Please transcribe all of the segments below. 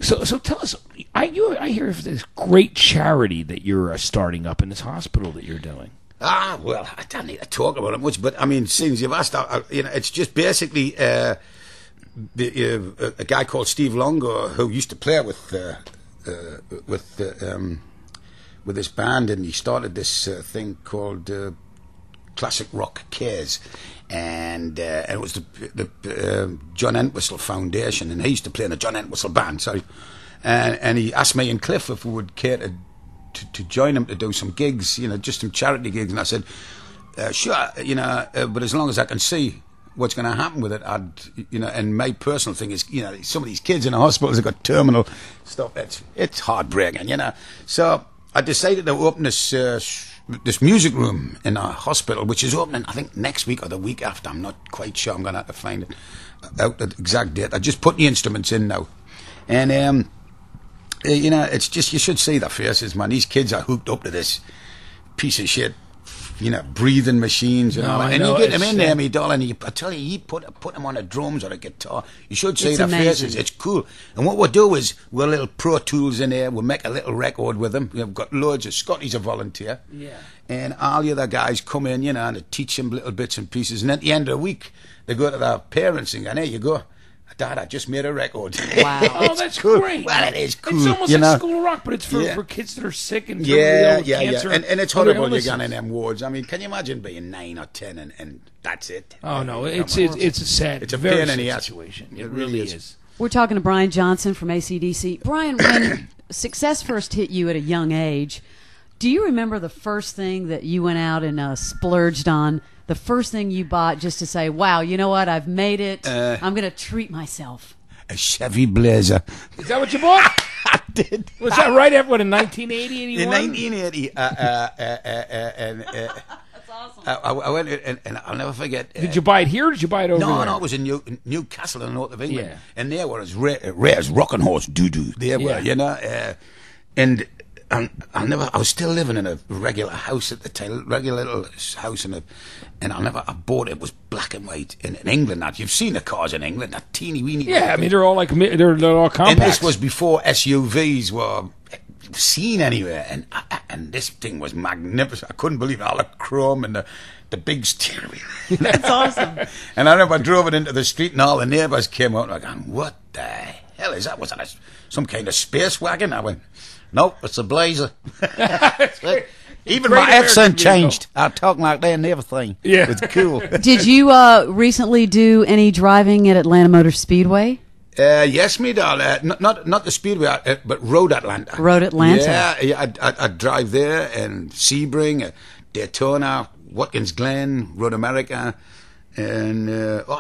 So tell us, I hear of this great charity that you're starting up in this hospital that you're doing. Well, I don't need to talk about it much, but I mean, since you've asked, it's just basically a guy called Steve Longo who used to play with this band, and he started this thing called Classic Rock Cares, and it was the John Entwistle Foundation, and he used to play in a John Entwistle band. So, and he asked me and Cliff if we would care to join him to do some gigs, just some charity gigs, and I said, sure, but as long as I can see what's going to happen with it, and my personal thing is, some of these kids in the hospitals have got terminal stuff. It's heartbreaking, So I decided to open this music room in our hospital, which is opening, I think, next week or the week after. I'm not quite sure. I'm going to have to find it out the exact date. I just put the instruments in now, and it's just, you should see their faces, man. These kids are hooked up to this piece of shit, breathing machines and all that. And you get them in there, me darling. I tell you, you put them on the drums or the guitar. You should see their faces. It's cool. And what we'll do is, we'll little Pro Tools in there. We'll make a little record with them. We've got loads of Scotty's a volunteer. Yeah. And all the other guys come in, and they teach them little bits and pieces. And at the end of the week, they go to their parents and go, "There you go, Dad, I just made a record." Wow. Oh, that's cool. Great. Well, it is cool. It's almost like School of Rock, but it's for kids that are sick and cancer. And it's horrible you get in them wards. I mean, can you imagine being 9 or 10 and that's it? Oh, no, it's a sad, it's a very pain in the ass situation. It really is. We're talking to Brian Johnson from AC/DC. Brian, when success first hit you at a young age, do you remember the first thing that you went out and splurged on? The first thing you bought just to say, wow, you know what, I've made it. I'm going to treat myself. A Chevy Blazer. Is that what you bought? I did. Was that right after, in 1980, 81? In 1980. That's awesome. I went and I'll never forget. Did you buy it here or did you buy it over there? No, it was in Newcastle in the north of England. Yeah. And there was rare as Rocking Horse doo-doo. There were, and I was still living in a regular house at the time, regular little house, and I bought it. It was black and white in England. Now, you've seen the cars in England, that teeny weeny. Yeah, I mean, they're all they're all compacts. And this was before SUVs were seen anywhere, and this thing was magnificent. I couldn't believe it. All the chrome and the big steering wheel. That's awesome. And I remember I drove it into the street, and all the neighbours came out and I going, "What the hell is that? Was that some kind of space wagon?" I went, "Nope, it's a Blazer." Even my accent changed. I talk like that and everything. Yeah. It's cool. Did you recently do any driving at Atlanta Motor Speedway? Yes, me doll. Not the Speedway, but Road Atlanta. Road Atlanta. Yeah, I drive there, and Sebring, Daytona, Watkins Glen, Road America, and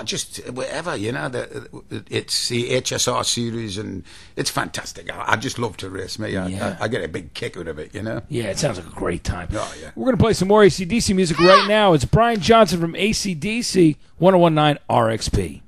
just wherever, it's the HSR series, and it's fantastic. I just love to race, me. I get a big kick out of it, Yeah, it sounds like a great time. Oh, yeah. We're going to play some more AC/DC music right now. It's Brian Johnson from AC/DC 1019 RXP.